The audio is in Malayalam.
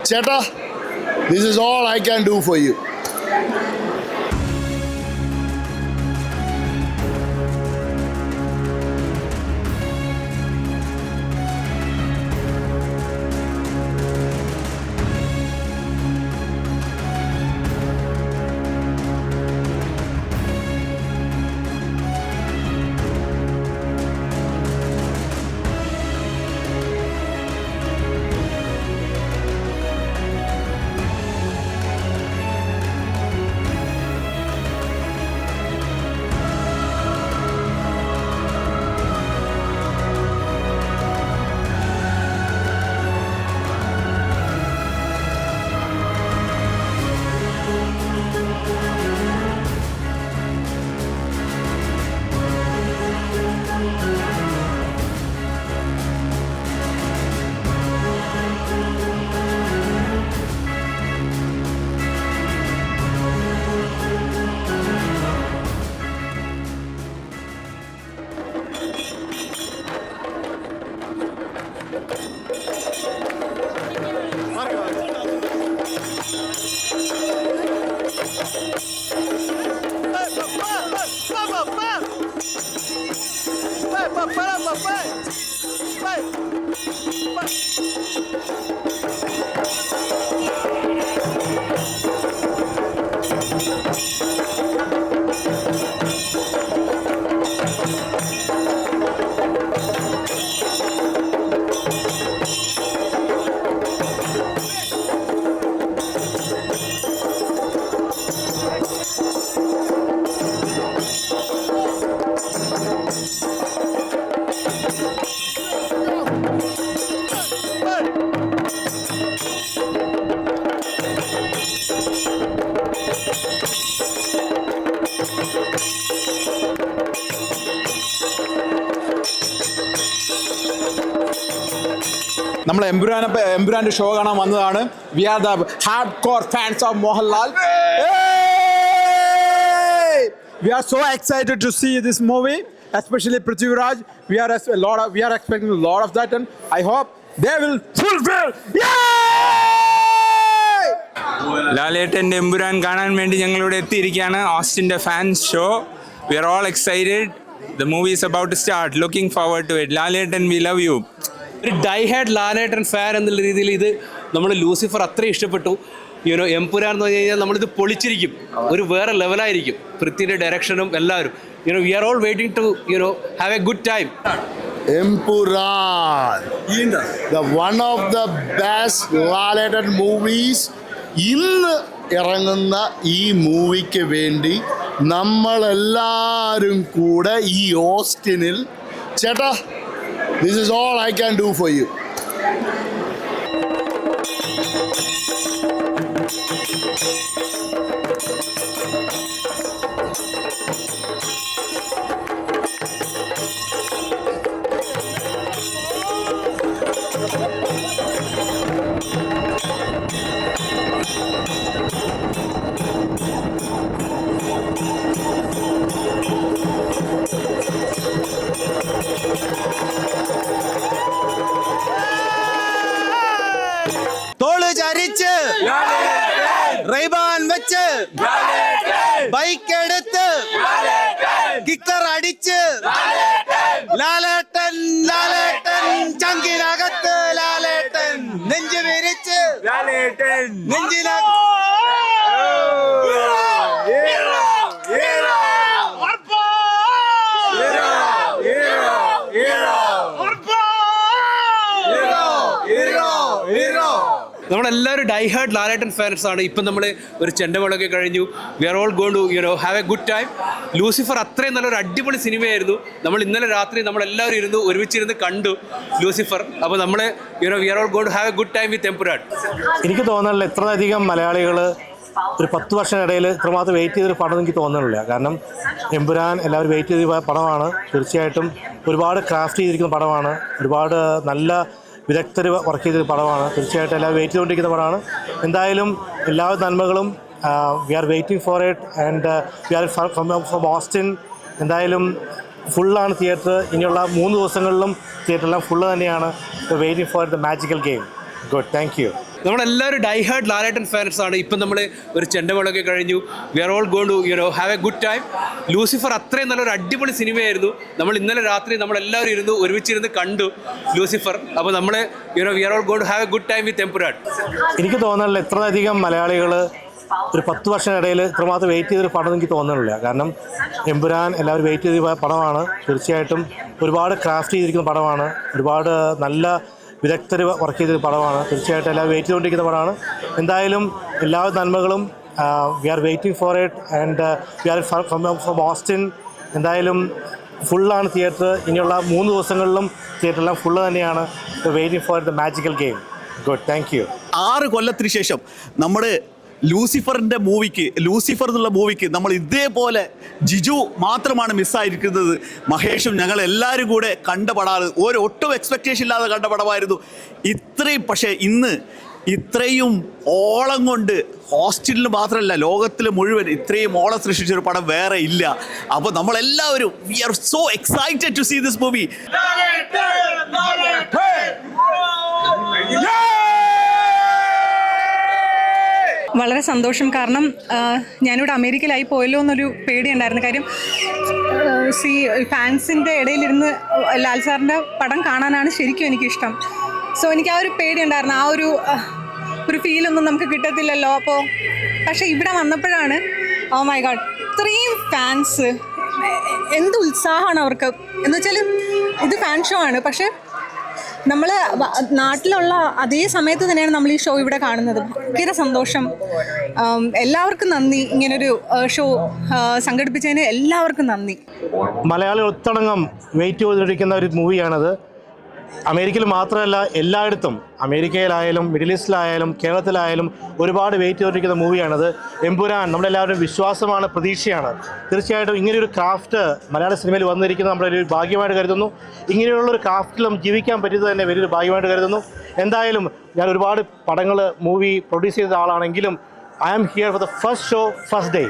Cheta, this is all I can do for you. നമ്മൾ എമ്പുരാന്റെ ഷോ കാണാൻ വന്നതാണ്. We are the hard core fans of Mohanlal. We are so excited to see this movie, especially Prithviraj. We are expecting a lot of that, and I hope they will fulfill. ലാലേട്ടൻ്റെ എമ്പുരാൻ കാണാൻ വേണ്ടി ഞങ്ങളിവിടെ എത്തിയിരിക്കുകയാണ്. ഓസ്റ്റിൻ്റെ fans show. We are all excited. The movie is about to start. Looking forward to it. Lalettan, we love you. ഒരു ഡൈഹാഡ് ലാലേട്ടൻ ഫാൻ എന്നുള്ള രീതിയിൽ ഇത് നമ്മൾ ലൂസിഫർ അത്രയും ഇഷ്ടപ്പെട്ടു. എംപുരാൻ എന്ന് പറഞ്ഞു കഴിഞ്ഞാൽ നമ്മളിത് പൊളിച്ചിരിക്കും. ഒരു വേറെ ലെവലായിരിക്കും. പൃഥ്വിയുടെ ഡയറക്ഷനും എല്ലാവരും. We are all waiting to have a good time. Empuran, the one of the best Lalatan movies. ഇന്ന് ഇറങ്ങുന്ന ഈ മൂവിക്ക് വേണ്ടി നമ്മളെല്ലാവരും കൂടെ ഈ ഓസ്റ്റിനിൽ ചേട്ടാ, this is all I can do for you. തോള് ചരിച്ച് റൈബാൻ വെച്ച് ബൈക്ക് എടുത്ത് കിക്കർ അടിച്ച് ലാലേട്ടൻ ലാലേട്ടൻ ചങ്കിനകത്ത് ലാലേട്ടൻ നെഞ്ച് വിരിച്ച് നെഞ്ചിനകത്ത് നമ്മളെല്ലാവരും ഡൈഹാർഡ് ലാലേട്ടൻ ഫാൻസ് ആണ്. ഇപ്പം നമ്മൾ ഒരു ചെണ്ടമേളൊക്കെ കഴിഞ്ഞു. We are all going to have a good time. Lucifer അത്രയും നല്ലൊരു അടിപൊളി സിനിമയായിരുന്നു. നമ്മൾ ഇന്നലെ രാത്രി നമ്മളെല്ലാവരും ഒരുമിച്ചിരുന്ന് കണ്ടു ലൂസിഫർ. അപ്പോൾ നമ്മൾ we are all going to have a good time with Empuraan. എനിക്ക് തോന്നുന്നില്ല ഇത്രയധികം മലയാളികൾ ഒരു 10 വർഷത്തിനിടയിൽ ഇത്രമാത്രം വെയിറ്റ് ചെയ്തൊരു പടം എനിക്ക് തോന്നുന്നില്ല. കാരണം എമ്പുരാൻ എല്ലാവരും വെയിറ്റ് ചെയ്ത പടമാണ്. തീർച്ചയായിട്ടും ഒരുപാട് ക്രാഫ്റ്റ് ചെയ്തിരിക്കുന്ന പടമാണ്. ഒരുപാട് നല്ല വിദഗ്ധർ വർക്ക് ചെയ്തൊരു പടമാണ്. തീർച്ചയായിട്ടും എല്ലാവരും വെയിറ്റ് ചെയ്തുകൊണ്ടിരിക്കുന്ന പടമാണ്. എന്തായാലും എല്ലാ നന്മകളും we are waiting for it and we are from Austin. എന്തായാലും ഫുള്ളാണ് തിയേറ്റർ. ഇനിയുള്ള 3 ദിവസങ്ങളിലും തിയേറ്ററെല്ലാം ഫുള്ള് തന്നെയാണ്. Waiting for the magical game. Good, thank you. നമ്മളെല്ലാവരും ഡൈഹേർഡ് ലാലേട്ടൻ ഫാൻസ് ആണ്. ഇപ്പം നമ്മൾ ഒരു ചെണ്ടമേളൊക്കെ കഴിഞ്ഞു. We are all gone to have a good time. Lucifer അത്രയും നല്ലൊരു അടിപൊളി സിനിമയായിരുന്നു. നമ്മൾ ഇന്നലെ രാത്രി നമ്മളെല്ലാവരും ഒരുമിച്ചിരുന്ന് കണ്ടു ലൂസിഫർ. അപ്പോൾ നമ്മൾ we are all gone to have a good time with Empuraan. എനിക്ക് തോന്നുന്നില്ല ഇത്രയധികം മലയാളികൾ ഒരു 10 വർഷത്തിനിടയിൽ ഇത്രമാത്രം വെയിറ്റ് ചെയ്തൊരു പടം എനിക്ക് തോന്നുന്നില്ല. കാരണം എമ്പുരാൻ എല്ലാവരും വെയിറ്റ് ചെയ്ത പടമാണ്. തീർച്ചയായിട്ടും ഒരുപാട് ക്രാഫ്റ്റ് ചെയ്തിരിക്കുന്ന പടമാണ്. ഒരുപാട് നല്ല വിദഗ്ധർ വർക്ക് ചെയ്തൊരു പടമാണ്. തീർച്ചയായിട്ടും എല്ലാവരും വെയിറ്റ് ചെയ്തുകൊണ്ടിരിക്കുന്ന പടമാണ്. എന്തായാലും എല്ലാ നന്മകളും we are waiting for it and we are from Austin. എന്തായാലും ഫുള്ളാണ് തിയേറ്റർ. ഇനിയുള്ള 3 ദിവസങ്ങളിലും തിയേറ്ററെല്ലാം ഫുള്ള് തന്നെയാണ്. Waiting for the magical game. Good, thank you. 6 കൊല്ലത്തിന് ശേഷം നമ്മുടെ ലൂസിഫർ എന്നുള്ള മൂവിക്ക് നമ്മൾ ഇതേപോലെ ജിജു മാത്രമാണ് മിസ്സായിരിക്കുന്നത്. മഹേഷും ഞങ്ങളെല്ലാവരും കൂടെ കണ്ട പടമാണ്. ഒട്ടും എക്സ്പെക്റ്റേഷൻ ഇല്ലാതെ കണ്ട പടമായിരുന്നു. പക്ഷേ ഇന്ന് ഇത്രയും ഓളം കൊണ്ട് ഹോസ്റ്റലിൽ മാത്രമല്ല ലോകത്തിൽ മുഴുവൻ ഇത്രയും ഓളം സൃഷ്ടിച്ചൊരു പടം വേറെ ഇല്ല. അപ്പോൾ നമ്മളെല്ലാവരും we are so excited to see this movie. വളരെ സന്തോഷം. കാരണം ഞാനിവിടെ അമേരിക്കയിലായി പോയല്ലോ എന്നൊരു പേടിയുണ്ടായിരുന്നു. കാര്യം ഫാൻസിൻ്റെ ഇടയിലിരുന്ന് ലാൽ സാറിൻ്റെ പടം കാണാനാണ് ശരിക്കും എനിക്കിഷ്ടം. സോ എനിക്ക് ആ ഒരു പേടിയുണ്ടായിരുന്നു. ആ ഒരു ഫീലൊന്നും നമുക്ക് കിട്ടത്തില്ലല്ലോ. അപ്പോൾ പക്ഷേ ഇവിടെ വന്നപ്പോഴാണ് ഓ മൈ ഗോഡ്, ഇത്രയും ഫാൻസ്, എന്ത് ഉത്സാഹമാണ് അവർക്ക്. എന്ന് വെച്ചാൽ ഇത് ഫാൻ ഷോ ആണ്. പക്ഷേ നമ്മൾ നാട്ടിലുള്ള അതേ സമയത്ത് തന്നെയാണ് നമ്മൾ ഈ ഷോ ഇവിടെ കാണുന്നത്. ഭയങ്കര സന്തോഷം. എല്ലാവർക്കും നന്ദി. ഇങ്ങനൊരു ഷോ സംഘടിപ്പിച്ചതിന് എല്ലാവർക്കും നന്ദി. മലയാളികൾ ഒത്തടങ്കം വെയിറ്റ് ചെയ്തിരിക്കുന്ന ഒരു മൂവിയാണത്. അമേരിക്കയിൽ മാത്രമല്ല, എല്ലായിടത്തും, അമേരിക്കയിലായാലും മിഡിൽ ഈസ്റ്റിലായാലും കേരളത്തിലായാലും ഒരുപാട് വെയിറ്റ് ചെയ്തിരിക്കുന്ന മൂവിയാണത്. എമ്പുരാൻ നമ്മളെല്ലാവരും വിശ്വാസമാണ്, പ്രതീക്ഷയാണ്. തീർച്ചയായിട്ടും ഇങ്ങനെയൊരു ക്രാഫ്റ്റ് മലയാള സിനിമയിൽ വന്നിരിക്കുന്നത് നമ്മളൊരു ഭാഗ്യമായിട്ട് കരുതുന്നു. ഇങ്ങനെയുള്ളൊരു ക്രാഫ്റ്റിലും ജീവിക്കാൻ പറ്റിയത് തന്നെ വലിയൊരു ഭാഗ്യമായിട്ട് കരുതുന്നു. എന്തായാലും ഞാൻ ഒരുപാട് പടങ്ങൾ മൂവി പ്രൊഡ്യൂസ് ചെയ്ത ആളാണെങ്കിലും I am here for the first show, first day.